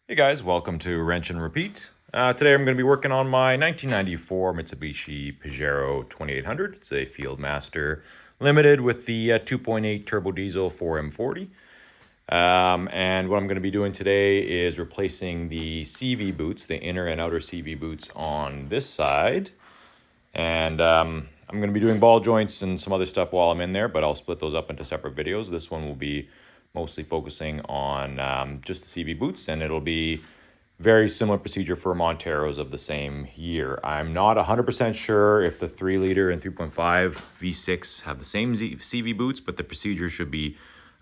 Hey guys, welcome to Wrench and Repeat. Today I'm going to be working on my 1994 Mitsubishi Pajero 2800. It's a Fieldmaster Limited with the 2.8 turbo diesel 4M40. And what I'm going to be doing today is replacing the CV boots, the inner and outer CV boots on this side. And I'm going to be doing ball joints and some other stuff while I'm in there, but I'll split those up into separate videos. This one will be mostly focusing on just the CV boots, and it'll be very similar procedure for Monteros of the same year. I'm not 100% sure if the 3 liter and 3.5 V6 have the same CV boots, but the procedure should be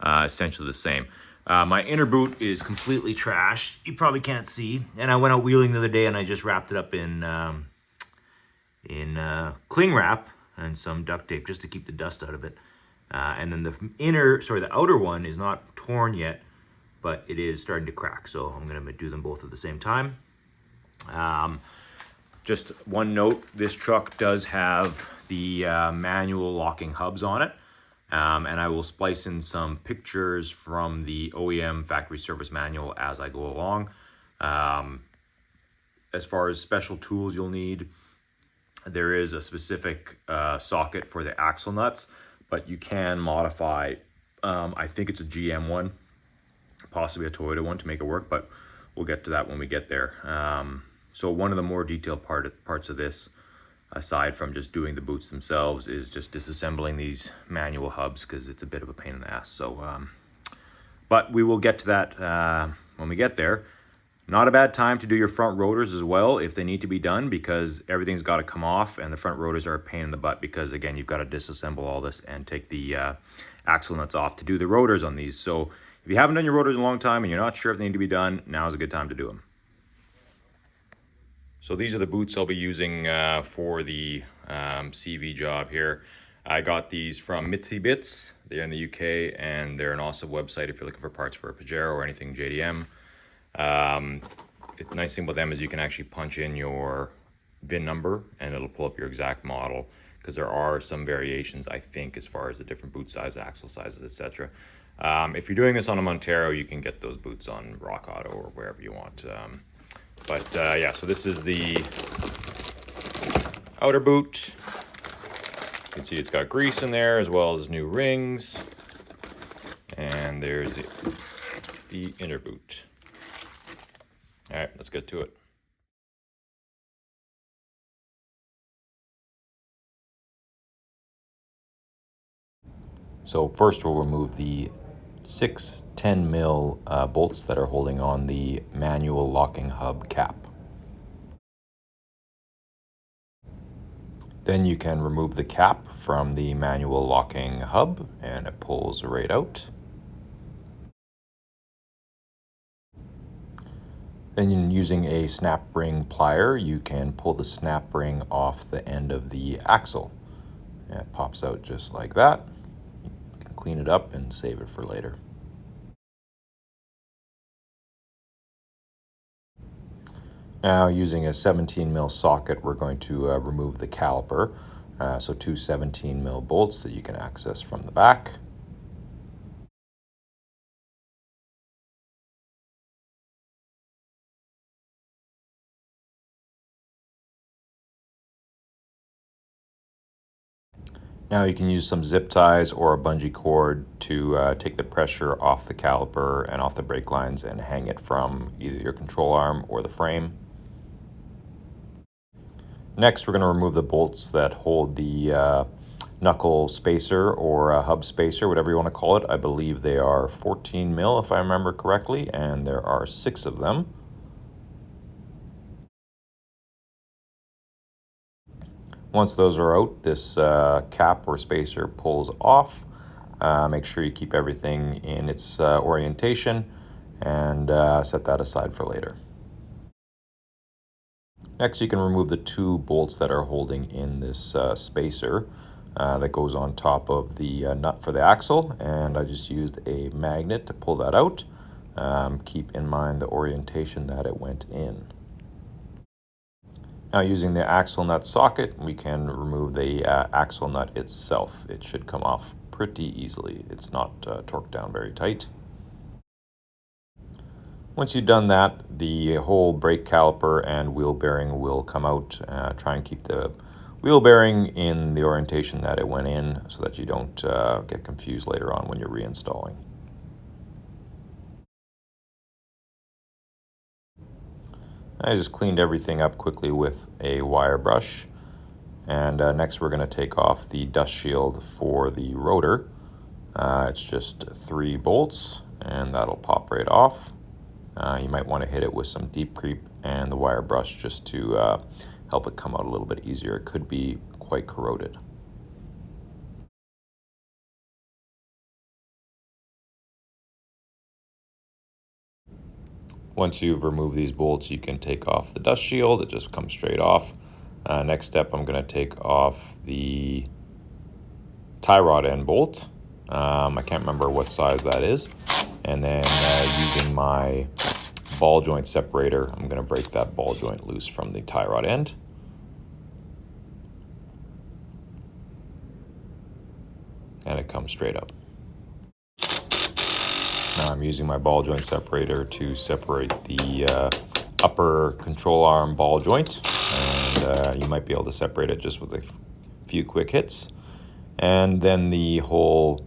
essentially the same. My inner boot is completely trashed. You probably can't see. And I went out wheeling the other day and I just wrapped it up in cling wrap and some duct tape just to keep the dust out of it. And then the outer one is not torn yet, but it is starting to crack. So I'm gonna do them both at the same time. Just one note, this truck does have the manual locking hubs on it. And I will splice in some pictures from the OEM factory service manual as I go along. As far as special tools you'll need, there is a specific socket for the axle nuts, but you can modify, I think it's a GM one, possibly a Toyota one to make it work, but we'll get to that when we get there. So one of the more detailed parts of this, aside from just doing the boots themselves, is just disassembling these manual hubs because it's a bit of a pain in the ass. So, but we will get to that when we get there. Not a bad time to do your front rotors as well if they need to be done, because everything's got to come off, and the front rotors are a pain in the butt because, again, you've got to disassemble all this and take the axle nuts off to do the rotors on these. So if you haven't done your rotors in a long time and you're not sure if they need to be done, now is a good time to do them. So these are the boots I'll be using for the CV job here. I got these from Mitsubishi. They're in the UK, and they're an awesome website if you're looking for parts for a Pajero or anything JDM. The nice thing about them is you can actually punch in your VIN number and it'll pull up your exact model, because there are some variations, I think, as far as the different boot size, axle sizes, etc. If you're doing this on a Montero, you can get those boots on Rock Auto or wherever you want. Yeah, so this is the outer boot. You can see it's got grease in there as well as new rings. And there's the inner boot. All right, let's get to it. So first we'll remove the 6 10 mil bolts that are holding on the manual locking hub cap. Then you can remove the cap from the manual locking hub and it pulls right out. Then using a snap ring plier, you can pull the snap ring off the end of the axle. And it pops out just like that. You can clean it up and save it for later. Now, using a 17 mil socket, we're going to remove the caliper. So two 17 mil bolts that you can access from the back. Now you can use some zip ties or a bungee cord to take the pressure off the caliper and off the brake lines and hang it from either your control arm or the frame. Next, we're going to remove the bolts that hold the knuckle spacer or hub spacer, whatever you want to call it. I believe they are 14 mil if I remember correctly, and there are 6 of them. Once those are out, this cap or spacer pulls off. Make sure you keep everything in its orientation and set that aside for later. Next, you can remove the 2 bolts that are holding in this spacer that goes on top of the nut for the axle, and I just used a magnet to pull that out. Keep in mind the orientation that it went in. Now, using the axle nut socket, we can remove the axle nut itself. It should come off pretty easily. It's not torqued down very tight. Once you've done that, the whole brake caliper and wheel bearing will come out. Try and keep the wheel bearing in the orientation that it went in so that you don't get confused later on when you're reinstalling. I just cleaned everything up quickly with a wire brush. And next we're going to take off the dust shield for the rotor. It's just 3 bolts and that'll pop right off. You might want to hit it with some deep creep and the wire brush just to help it come out a little bit easier. It could be quite corroded. Once you've removed these bolts, you can take off the dust shield. It just comes straight off. Next step, I'm going to take off the tie rod end bolt. I can't remember what size that is. And then using my ball joint separator, I'm going to break that ball joint loose from the tie rod end. And it comes straight up. Now I'm using my ball joint separator to separate the upper control arm ball joint. And you might be able to separate it just with a few quick hits. And then the whole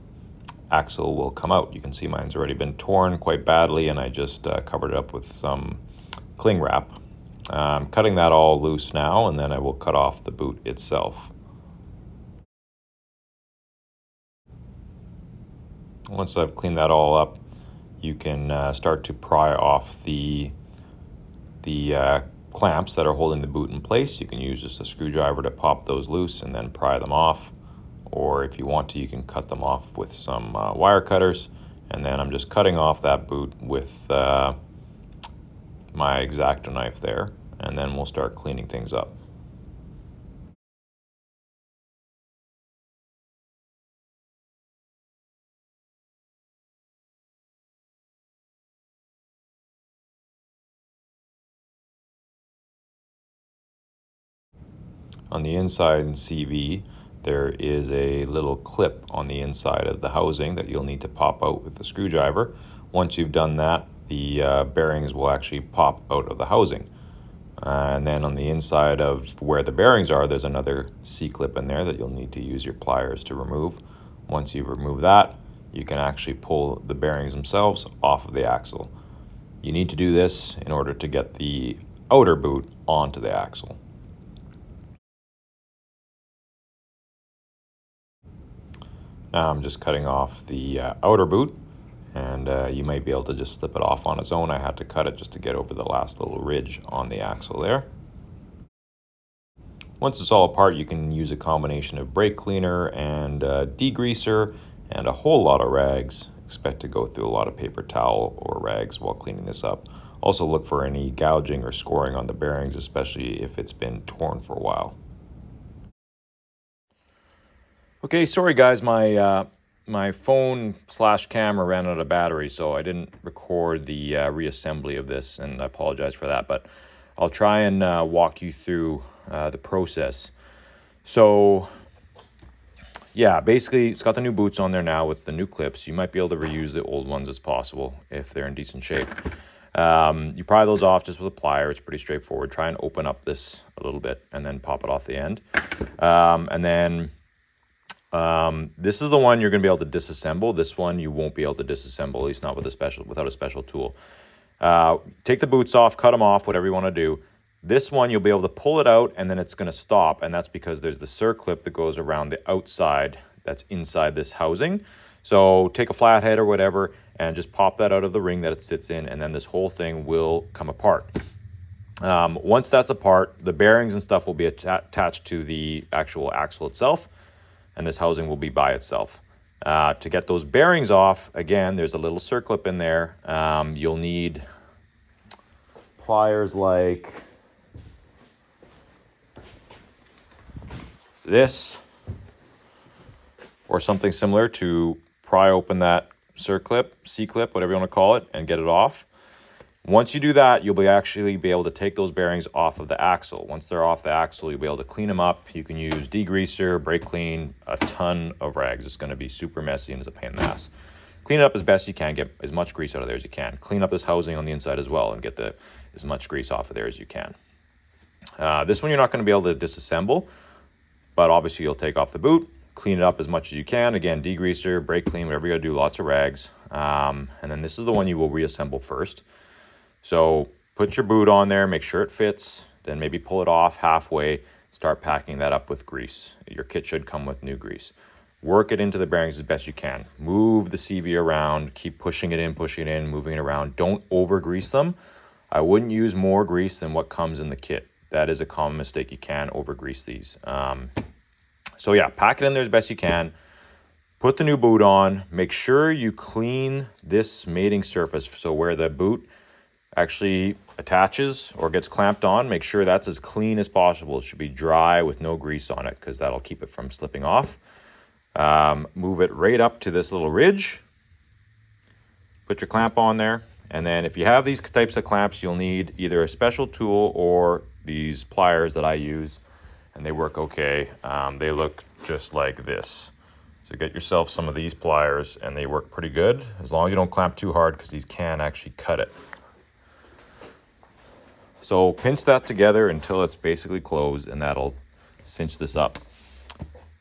axle will come out. You can see mine's already been torn quite badly, and I just covered it up with some cling wrap. I'm cutting that all loose now, and then I will cut off the boot itself. Once I've cleaned that all up, you can start to pry off the clamps that are holding the boot in place. You can use just a screwdriver to pop those loose and then pry them off. Or if you want to, you can cut them off with some wire cutters. And then I'm just cutting off that boot with my X-Acto knife there. And then we'll start cleaning things up. On the inside in CV, there is a little clip on the inside of the housing that you'll need to pop out with the screwdriver. Once you've done that, the bearings will actually pop out of the housing. And then on the inside of where the bearings are, there's another C-clip in there that you'll need to use your pliers to remove. Once you've removed that, you can actually pull the bearings themselves off of the axle. You need to do this in order to get the outer boot onto the axle. Now I'm just cutting off the outer boot, and you might be able to just slip it off on its own. I had to cut it just to get over the last little ridge on the axle there. Once it's all apart, you can use a combination of brake cleaner and degreaser and a whole lot of rags. Expect to go through a lot of paper towel or rags while cleaning this up. Also look for any gouging or scoring on the bearings, especially if it's been torn for a while. Okay, sorry guys, my phone / camera ran out of battery, so I didn't record the reassembly of this, and I apologize for that, but I'll try and walk you through the process. So yeah, basically it's got the new boots on there now with the new clips. You might be able to reuse the old ones as possible if they're in decent shape. You pry those off just with a plier. It's pretty straightforward. Try and open up this a little bit and then pop it off the end. And then this is the one you're going to be able to disassemble. This one you won't be able to disassemble, at least not with without a special tool. Take the boots off, cut them off, whatever you want to do. This one you'll be able to pull it out and then it's going to stop, and that's because there's the circlip that goes around the outside that's inside this housing. So take a flathead or whatever and just pop that out of the ring that it sits in, and then this whole thing will come apart. Once that's apart, the bearings and stuff will be attached to the actual axle itself, and this housing will be by itself. To get those bearings off, again, there's a little circlip in there. You'll need pliers like this or something similar to pry open that circlip, C-clip, whatever you want to call it, and get it off. Once you do that, you'll actually be able to take those bearings off of the axle. Once they're off the axle, you'll be able to clean them up. You can use degreaser, brake clean, a ton of rags. It's going to be super messy and it's a pain in the ass. Clean it up as best you can, get as much grease out of there as you can. Clean up this housing on the inside as well and get as much grease off of there as you can. This one you're not going to be able to disassemble, but obviously you'll take off the boot, clean it up as much as you can. Again, degreaser, brake clean, whatever you got to do, lots of rags. And then this is the one you will reassemble first. So put your boot on there, make sure it fits, then maybe pull it off halfway, start packing that up with grease. Your kit should come with new grease. Work it into the bearings as best you can. Move the CV around, keep pushing it in, moving it around. Don't over grease them. I wouldn't use more grease than what comes in the kit. That is a common mistake. You can over grease these. So yeah, pack it in there as best you can. Put the new boot on. Make sure you clean this mating surface. So where the boot actually attaches or gets clamped on, make sure that's as clean as possible. It should be dry with no grease on it because that'll keep it from slipping off. Move it right up to this little ridge. Put your clamp on there. And then if you have these types of clamps, you'll need either a special tool or these pliers that I use, and they work okay. They look just like this. So get yourself some of these pliers and they work pretty good, as long as you don't clamp too hard because these can actually cut it. So pinch that together until it's basically closed and that'll cinch this up.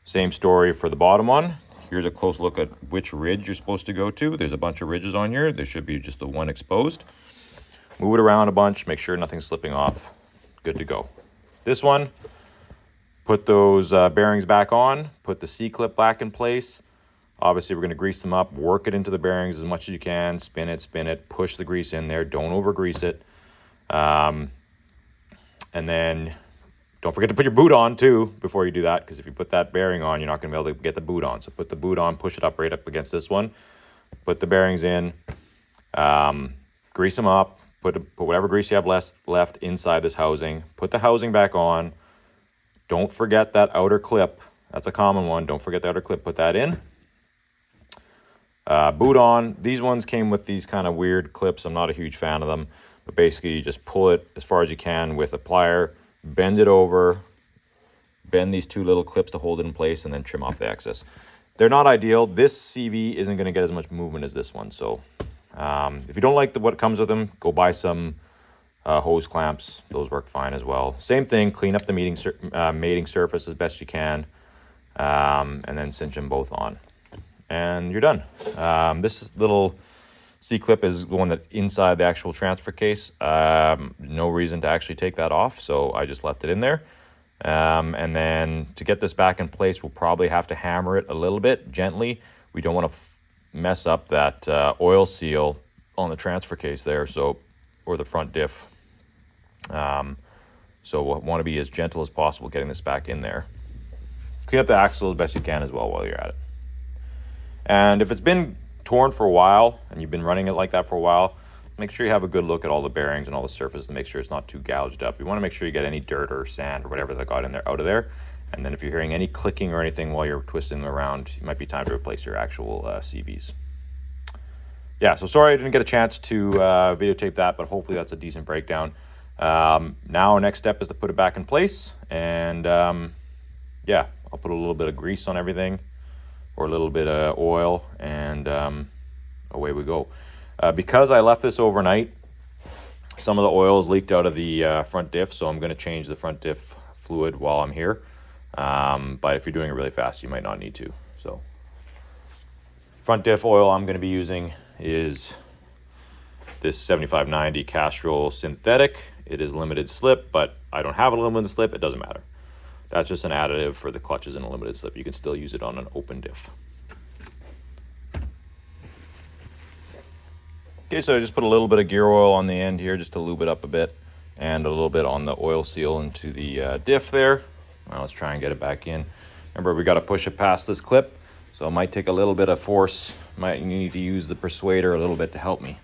Same story for the bottom one. Here's a close look at which ridge you're supposed to go to. There's a bunch of ridges on here. There should be just the one exposed. Move it around a bunch, make sure nothing's slipping off. Good to go. This one, put those bearings back on, put the C-clip back in place. Obviously, we're going to grease them up, work it into the bearings as much as you can, spin it, push the grease in there, don't over grease it. And then don't forget to put your boot on too before you do that, because if you put that bearing on, you're not going to be able to get the boot on. So put the boot on, push it up right up against this one, put the bearings in, grease them up, put whatever grease you have left inside this housing, put the housing back on. Don't forget that outer clip. That's a common one. Don't forget the outer clip. Put that in. Boot on. These ones came with these kind of weird clips. I'm not a huge fan of them. But basically, you just pull it as far as you can with a plier, bend it over, bend these two little clips to hold it in place, and then trim off the excess. They're not ideal. This CV isn't going to get as much movement as this one. So if you don't like what comes with them, go buy some hose clamps. Those work fine as well. Same thing, clean up the mating surface as best you can, and then cinch them both on. And you're done. This little C-clip is the one that's inside the actual transfer case. No reason to actually take that off, so I just left it in there. And then to get this back in place, we'll probably have to hammer it a little bit gently. We don't want to mess up that oil seal on the transfer case there, or the front diff. So we'll want to be as gentle as possible getting this back in there. Clean up the axle as best you can as well while you're at it. And if it's been torn for a while and you've been running it like that for a while, make sure you have a good look at all the bearings and all the surfaces to make sure it's not too gouged up. You want to make sure you get any dirt or sand or whatever that got in there out of there. And then if you're hearing any clicking or anything while you're twisting them around, it might be time to replace your actual CVs. Yeah, so sorry I didn't get a chance to videotape that, but hopefully that's a decent breakdown. Now our next step is to put it back in place, and yeah, I'll put a little bit of grease on everything, or a little bit of oil, and away we go. Because I left this overnight, some of the oil is leaked out of the front diff, so I'm going to change the front diff fluid while I'm here. But if you're doing it really fast, you might not need to. So front diff oil I'm going to be using is this 7590 Castrol synthetic. It is limited slip, but I don't have a limited slip. It doesn't matter. That's just an additive for the clutches in a limited slip. You can still use it on an open diff. Okay, so I just put a little bit of gear oil on the end here just to lube it up a bit, and a little bit on the oil seal into the diff there. Now let's try and get it back in. Remember, we got to push it past this clip, so it might take a little bit of force. Might need to use the persuader a little bit to help me.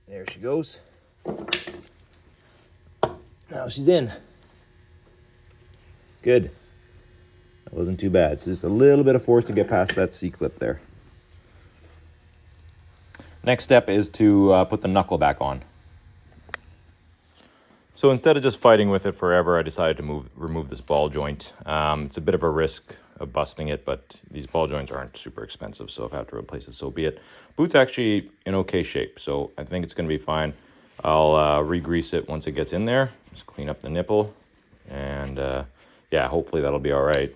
There she goes. Now she's in. Good. That wasn't too bad. So just a little bit of force to get past that C-clip there. Next step is to put the knuckle back on. So instead of just fighting with it forever, I decided to remove this ball joint. It's a bit of a risk of busting it, but these ball joints aren't super expensive, so if I have to replace it, so be it. Boot's actually in okay shape, so I think it's going to be fine. I'll re-grease it once it gets in there. Just clean up the nipple, and yeah, hopefully that'll be all right.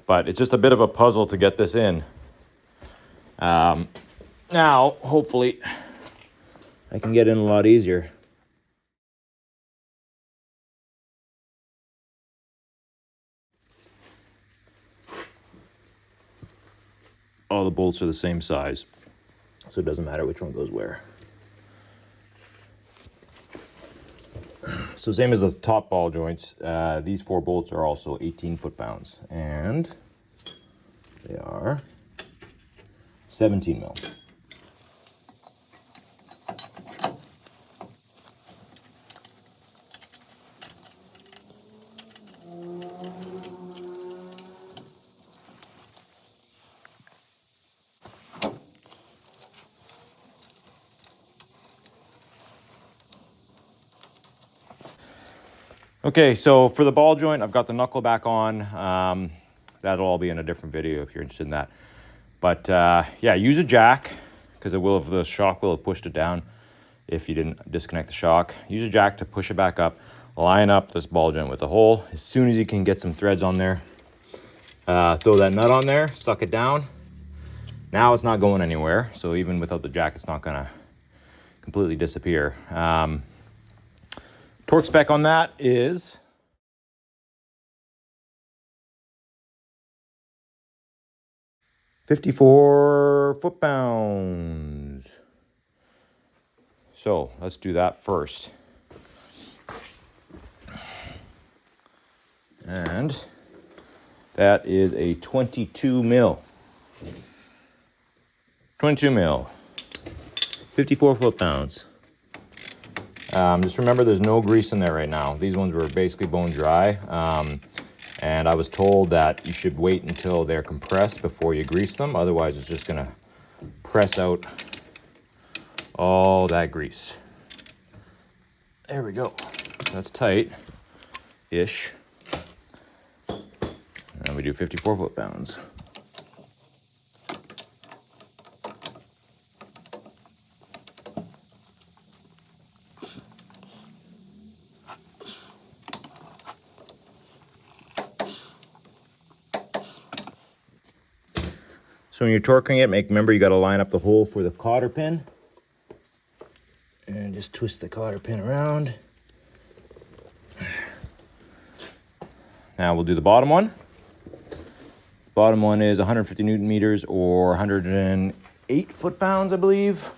But it's just a bit of a puzzle to get this in. Now, hopefully, I can get in a lot easier. All the bolts are the same size, so it doesn't matter which one goes where. So same as the top ball joints, these 4 bolts are also 18 foot-pounds, and they are 17 mil. Okay, so for the ball joint, I've got the knuckle back on. That'll all be in a different video if you're interested in that. But yeah, use a jack, because the shock will have pushed it down if you didn't disconnect the shock. Use a jack to push it back up. Line up this ball joint with a hole. As soon as you can get some threads on there, throw that nut on there, suck it down. Now it's not going anywhere, so even without the jack, it's not gonna completely disappear. Torque spec on that is 54 foot-pounds. So let's do that first. And that is a 22 mil. 22 mil. 54 foot-pounds. Just remember there's no grease in there right now. These ones were basically bone dry. And I was told that you should wait until they're compressed before you grease them. Otherwise, it's just gonna press out all that grease. There we go. That's tight-ish. And we do 54 foot-pounds. So when you're torquing it, remember you got to line up the hole for the cotter pin. And just twist the cotter pin around. Now we'll do the bottom one. Bottom one is 150 Newton meters or 108 foot-pounds, I believe.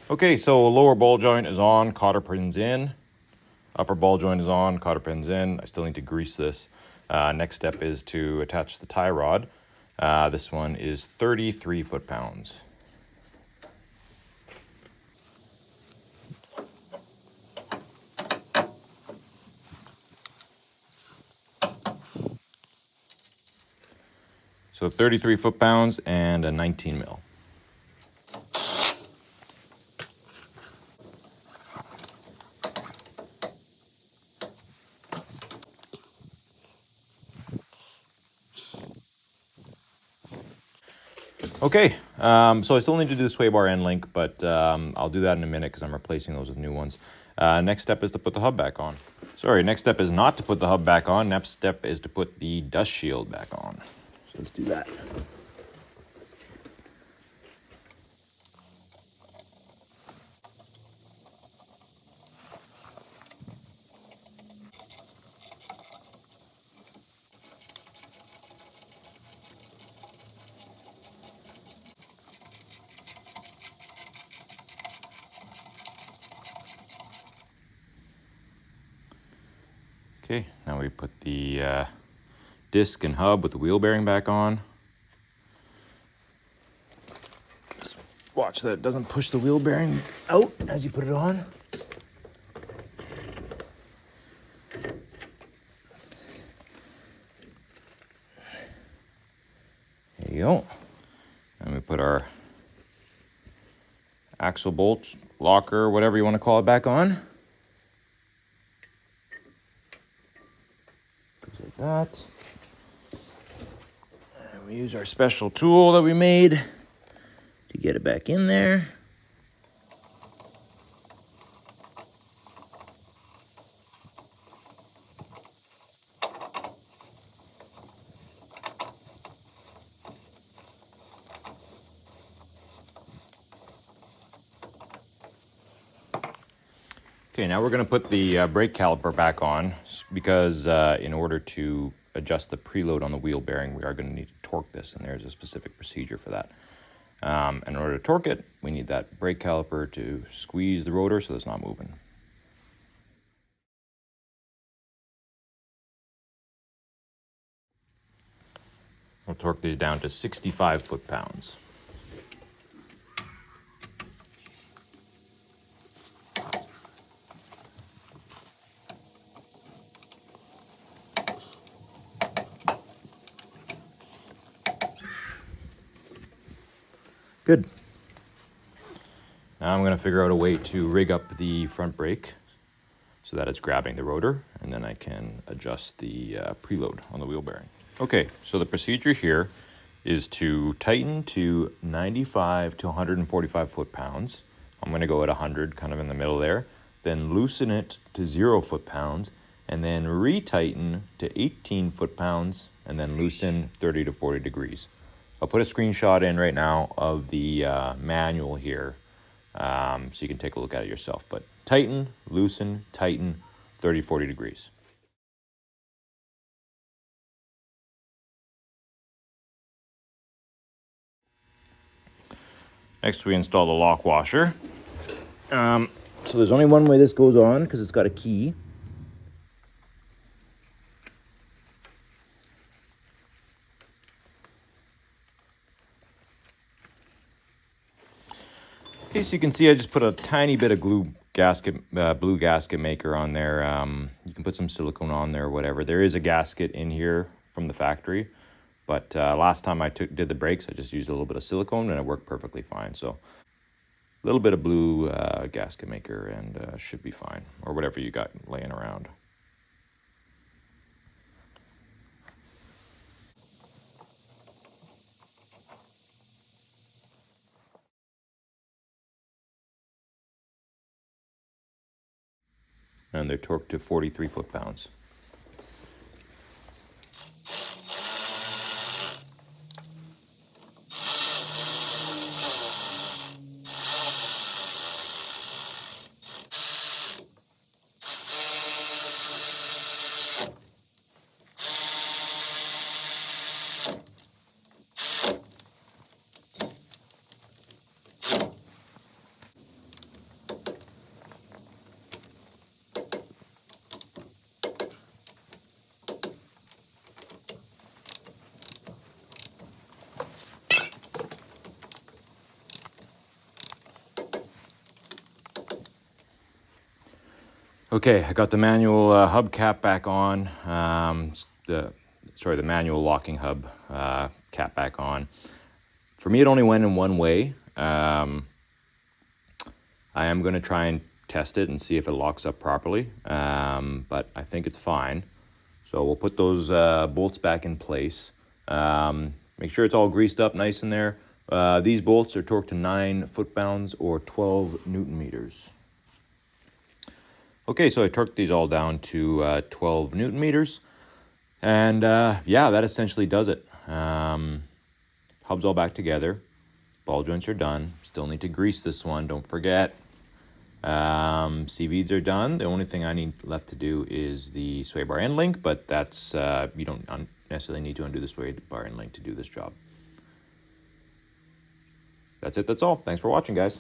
Okay, so lower ball joint is on, cotter pin's in. Upper ball joint is on, cotter pin's in. I still need to grease this. Next step is to attach the tie rod. This one is 33 foot-pounds. So 33 foot-pounds and a 19 mil. Okay, so I still need to do the sway bar end link, but I'll do that in a minute because I'm replacing those with new ones. Next step is to put the hub back on. Sorry, next step is not to put the hub back on. Next step is to put the dust shield back on. So let's do that. Okay, now we put the disc and hub with the wheel bearing back on. Just watch that it doesn't push the wheel bearing out as you put it on. There you go. And we put our axle bolts, locker, whatever you want to call it, back on. Goes like that. And we use our special tool that we made to get it back in there. Okay, now we're going to put the brake caliper back on because in order to adjust the preload on the wheel bearing, we are going to need to torque this, and there's a specific procedure for that. In order to torque it, we need that brake caliper to squeeze the rotor so it's not moving. We'll torque these down to 65 foot-pounds. Good. Now I'm going to figure out a way to rig up the front brake so that it's grabbing the rotor, and then I can adjust the preload on the wheel bearing. Okay, so the procedure here is to tighten to 95 to 145 foot-pounds. I'm going to go at 100, kind of in the middle there. Then loosen it to 0 foot-pounds, and then retighten to 18 foot-pounds, and then loosen 30 to 40 degrees. I'll put a screenshot in right now of the manual here so you can take a look at it yourself. But tighten, loosen, tighten, 30, 40 degrees. Next, we install the lock washer. So there's only one way this goes on because it's got a key. Okay, so you can see I just put a tiny bit of blue gasket maker on there. You can put some silicone on there or whatever. There is a gasket in here from the factory, but last time I did the brakes, I just used a little bit of silicone and it worked perfectly fine. So a little bit of blue gasket maker and should be fine, or whatever you got laying around. And they're torqued to 43 foot-pounds. Okay, I got the manual hubcap back on. The manual locking hub cap back on. For me, it only went in one way. I am going to try and test it and see if it locks up properly, but I think it's fine. So we'll put those bolts back in place. Make sure it's all greased up nice in there. These bolts are torqued to 9 foot-pounds or 12 Newton meters. Okay, so I torqued these all down to 12 Newton meters. And yeah, that essentially does it. Hub's all back together. Ball joints are done. Still need to grease this one, don't forget. C-beads are done. The only thing I need left to do is the sway bar end link, but that's, you don't necessarily need to undo the sway bar end link to do this job. That's it, that's all. Thanks for watching, guys.